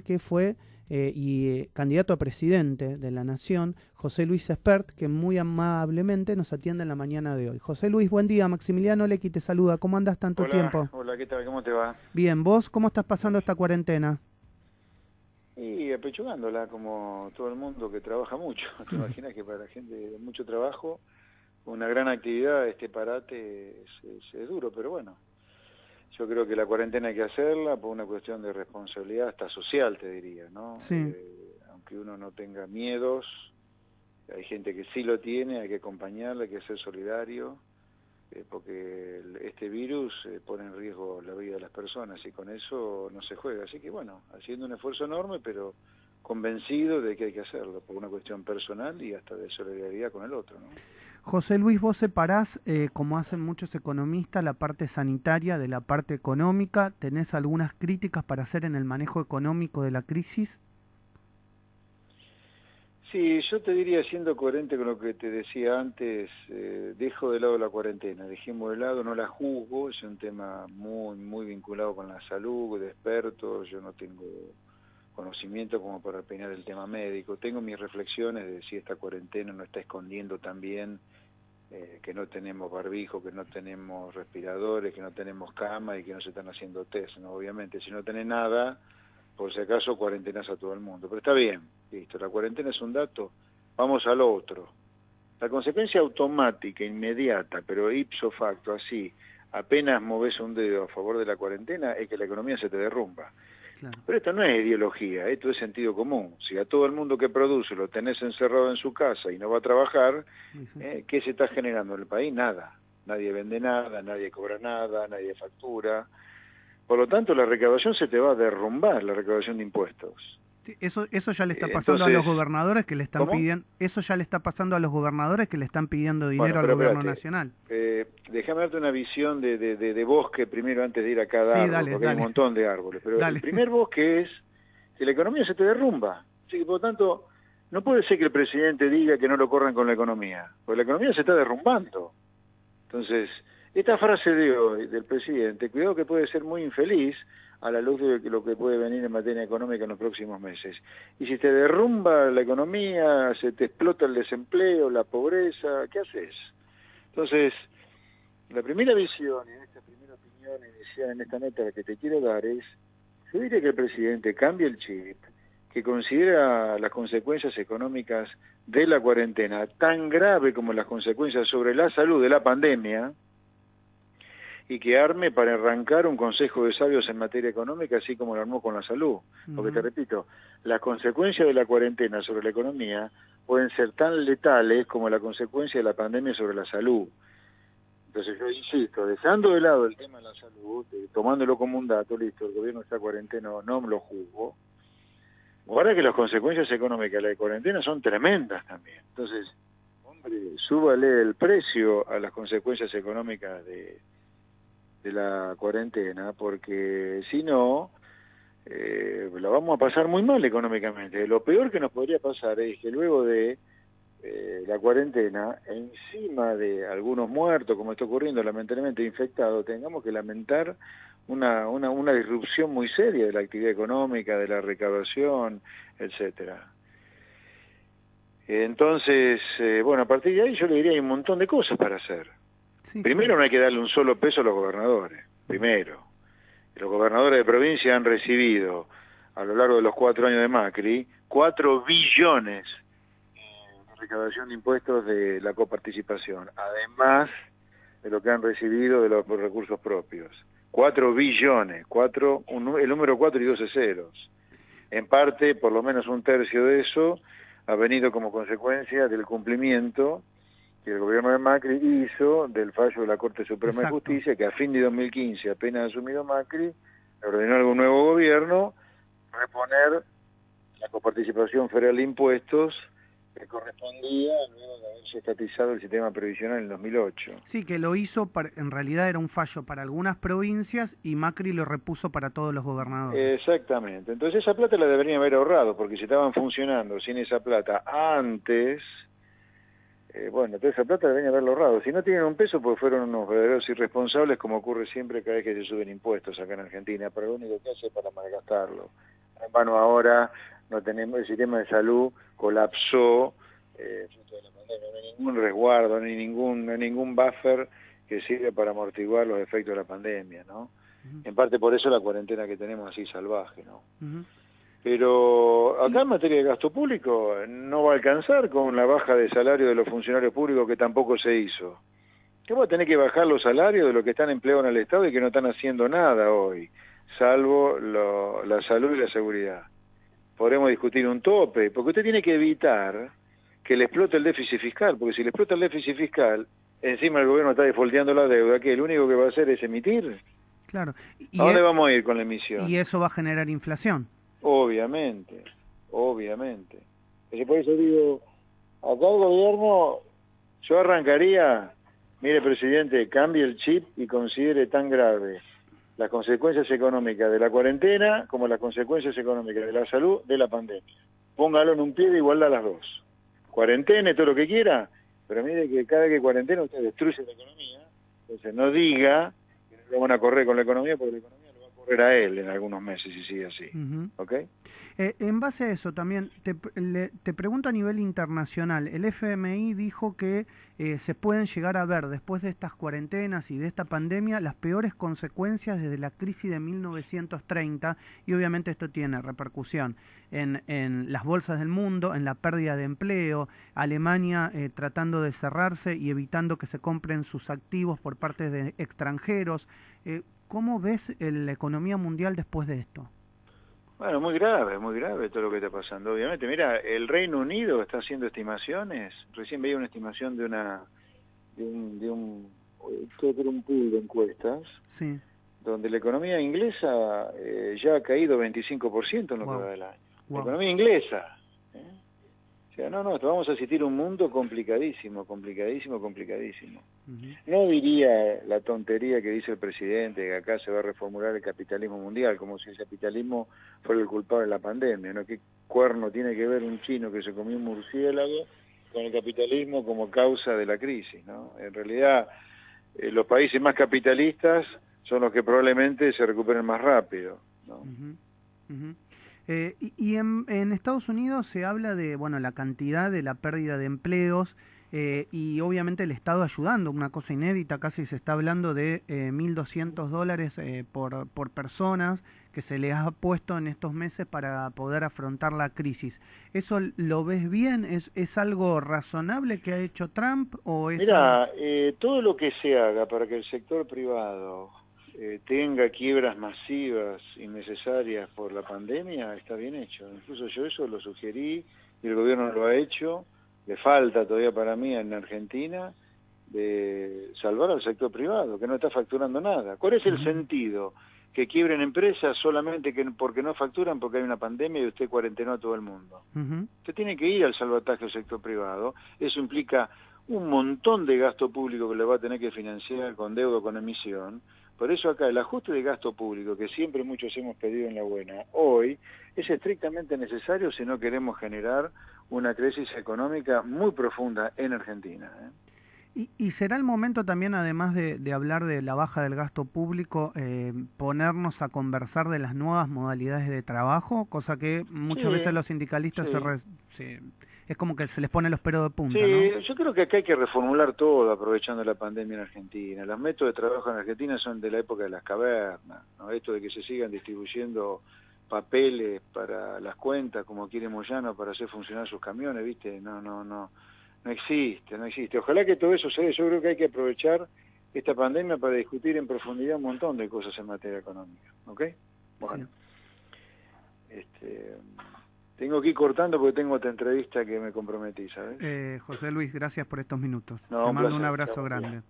que fue candidato a presidente de la Nación, José Luis Espert, que muy amablemente nos atiende en la mañana de hoy. José Luis, buen día. Maximiliano Lecky te saluda. ¿Cómo andas tanto tiempo? Hola, ¿qué tal? ¿Cómo te va? Bien, ¿vos cómo estás pasando esta cuarentena? Y apechugándola como todo el mundo que trabaja mucho. Te imaginas que para la gente de mucho trabajo, una gran actividad, este parate es duro, pero bueno. Yo creo que la cuarentena hay que hacerla por una cuestión de responsabilidad hasta social, te diría, ¿no? Sí. Aunque uno no tenga miedos, hay gente que sí lo tiene, hay que acompañarla, hay que ser solidario, porque este virus pone en riesgo la vida de las personas y con eso no se juega. Así que bueno, haciendo un esfuerzo enorme, pero convencido de que hay que hacerlo, por una cuestión personal y hasta de solidaridad con el otro, ¿no? José Luis, vos separás, como hacen muchos economistas, la parte sanitaria de la parte económica. ¿Tenés algunas críticas para hacer en el manejo económico de la crisis? Sí, yo te diría, siendo coherente con lo que te decía antes, dejo de lado la cuarentena, dejemos de lado, no la juzgo, es un tema muy vinculado con la salud, de expertos, yo no tengo conocimiento como para opinar el tema médico, tengo mis reflexiones de si esta cuarentena no está escondiendo también que no tenemos barbijo, que no tenemos respiradores, que no tenemos cama y que no se están haciendo test, ¿no? Obviamente, si no tenés nada, por si acaso cuarentenas a todo el mundo. Pero está bien, listo, la cuarentena es un dato, vamos al otro. La consecuencia automática, inmediata, pero ipso facto, así, apenas moves un dedo a favor de la cuarentena, es que la economía se te derrumba. Claro. Pero esto no es ideología, esto es sentido común. Si a todo el mundo que produce lo tenés encerrado en su casa y no va a trabajar, ¿qué se está generando en el país? Nada. Nadie vende nada, nadie cobra nada, nadie factura. Por lo tanto, la recaudación se te va a derrumbar, la recaudación de impuestos. Sí, eso ya le está pasando Entonces, a los gobernadores que le están ¿cómo? pidiendo, eso ya le está pasando a los gobernadores que le están pidiendo Bueno, dinero al pero gobierno espérate, nacional. déjame darte una visión de bosque primero antes de ir a cada Sí, árbol, dale, porque hay un dale, montón de árboles. Pero el dale. primer bosque es que la economía se te derrumba. Así que, por lo tanto, no puede ser que el presidente diga que no lo corran con la economía, porque la economía se está derrumbando. Entonces, esta frase de hoy del presidente, cuidado que puede ser muy infeliz a la luz de lo que puede venir en materia económica en los próximos meses. Y si te derrumba la economía, se te explota el desempleo, la pobreza, ¿qué haces? Entonces, la primera visión y esta primera opinión inicial en esta nota que te quiero dar es, yo diría que el presidente cambie el chip, que considera las consecuencias económicas de la cuarentena tan grave como las consecuencias sobre la salud de la pandemia, y que arme para arrancar un consejo de sabios en materia económica, así como lo armó con la salud. Porque te repito, las consecuencias de la cuarentena sobre la economía pueden ser tan letales como la consecuencia de la pandemia sobre la salud. Entonces yo insisto, dejando de lado el tema de la salud, tomándolo como un dato, listo, el gobierno está cuarenteno, no me lo juzgo. Ahora que las consecuencias económicas de la cuarentena son tremendas también. Entonces, hombre, súbale el precio a las consecuencias económicas de la cuarentena, porque si no, la vamos a pasar muy mal económicamente. Lo peor que nos podría pasar es que luego de la cuarentena, encima de algunos muertos, como está ocurriendo lamentablemente infectados, tengamos que lamentar una disrupción muy seria de la actividad económica, de la recaudación, etcétera. Entonces, bueno, a partir de ahí yo le diría hay un montón de cosas para hacer. Sí, Primero, claro. no hay que darle un solo peso a los gobernadores, primero. Los gobernadores de provincia han recibido, a lo largo de los 4 años de Macri, 4 billones de recaudación de impuestos de la coparticipación, además de lo que han recibido de los recursos propios. 4 billones, el número 4 y 12 ceros. En parte, por lo menos un tercio de eso ha venido como consecuencia del cumplimiento que el gobierno de Macri hizo del fallo de la Corte Suprema de Exacto. Justicia, que a fin de 2015, apenas asumido Macri, ordenó al nuevo gobierno reponer la coparticipación federal de impuestos que correspondía luego de haberse estatizado el sistema previsional en 2008. Sí, que lo hizo, en realidad era un fallo para algunas provincias y Macri lo repuso para todos los gobernadores. Exactamente. Entonces esa plata la deberían haber ahorrado, porque si estaban funcionando sin esa plata antes, bueno, toda esa plata deberían haberlo ahorrado. Si no tienen un peso, pues fueron unos verdaderos irresponsables, como ocurre siempre cada vez que se suben impuestos acá en Argentina, pero lo único que hace es para malgastarlo. en vano ahora no tenemos, el sistema de salud colapsó fruto de la pandemia, no hay ningún resguardo, no hay ningún buffer que sirve para amortiguar los efectos de la pandemia, ¿no? En parte por eso la cuarentena que tenemos así salvaje, ¿no? Pero acá en materia de gasto público no va a alcanzar con la baja de salario de los funcionarios públicos que tampoco se hizo. Que va a tener que bajar los salarios de los que están empleados en el Estado y que no están haciendo nada hoy, salvo la salud y la seguridad. Podremos discutir un tope, porque usted tiene que evitar que le explote el déficit fiscal, porque si le explota el déficit fiscal, encima el gobierno está defaulteando la deuda, que lo único que va a hacer es emitir. Claro. ¿A dónde vamos a ir con la emisión? Y eso va a generar inflación. Obviamente. Por eso digo, acá el gobierno, yo arrancaría, mire presidente, cambie el chip y considere tan grave las consecuencias económicas de la cuarentena como las consecuencias económicas de la salud de la pandemia. Póngalo en un pie de igualdad a las dos. Cuarentene, todo lo que quiera, pero mire que cada vez que cuarentena usted destruye la economía, entonces no diga que no lo van a correr con la economía, porque la economía lo va a correr a él en algunos meses si sigue así. ¿Ok? En base a eso también, te pregunto a nivel internacional, el FMI dijo que se pueden llegar a ver después de estas cuarentenas y de esta pandemia las peores consecuencias desde la crisis de 1930 y obviamente esto tiene repercusión en las bolsas del mundo, en la pérdida de empleo, Alemania tratando de cerrarse y evitando que se compren sus activos por parte de extranjeros. ¿Cómo ves la economía mundial después de esto? Bueno, muy grave todo lo que está pasando. Obviamente, mira, el Reino Unido está haciendo estimaciones. Recién veía una estimación de un pool de encuestas, sí, donde la economía inglesa ya ha caído 25% en lo que va del año. La economía inglesa. O sea, no, vamos a asistir a un mundo complicadísimo. No diría la tontería que dice el presidente, que acá se va a reformular el capitalismo mundial, como si el capitalismo fuera el culpable de la pandemia, ¿no? ¿Qué cuerno tiene que ver un chino que se comió un murciélago con el capitalismo como causa de la crisis, ¿no? En realidad, los países más capitalistas son los que probablemente se recuperen más rápido, ¿no? Y en Estados Unidos se habla de la cantidad de la pérdida de empleos y obviamente el Estado ayudando, una cosa inédita, casi se está hablando de $1.200 por personas que se les ha puesto en estos meses para poder afrontar la crisis. ¿Eso lo ves bien? ¿Es algo razonable que ha hecho Trump? Mira, todo lo que se haga para que el sector privado tenga quiebras masivas innecesarias por la pandemia, está bien hecho. Incluso yo eso lo sugerí y el gobierno lo ha hecho. Le falta todavía para mí en Argentina de salvar al sector privado, que no está facturando nada. ¿Cuál es el sentido? Que quiebren empresas solamente porque no facturan porque hay una pandemia y usted cuarentenó a todo el mundo. Usted tiene que ir al salvataje del sector privado. Eso implica un montón de gasto público que le va a tener que financiar con deuda o con emisión. Por eso acá el ajuste de gasto público, que siempre muchos hemos pedido en la buena, hoy es estrictamente necesario si no queremos generar una crisis económica muy profunda en Argentina. ¿Y será el momento también, además de hablar de la baja del gasto público, ponernos a conversar de las nuevas modalidades de trabajo? Cosa que muchas veces los sindicalistas es como que se les pone los pelos de punta, ¿no? Yo creo que acá hay que reformular todo aprovechando la pandemia en Argentina. Los métodos de trabajo en Argentina son de la época de las cavernas, ¿no? Esto de que se sigan distribuyendo papeles para las cuentas, como quiere Moyano, para hacer funcionar sus camiones, ¿viste? No existe. Ojalá que todo eso se dé. Yo creo que hay que aprovechar esta pandemia para discutir en profundidad un montón de cosas en materia económica, ¿ok? Bueno, tengo que ir cortando porque tengo otra entrevista que me comprometí, ¿sabes? José Luis, gracias por estos minutos. No, te mando un placer. abrazo Chao, grande.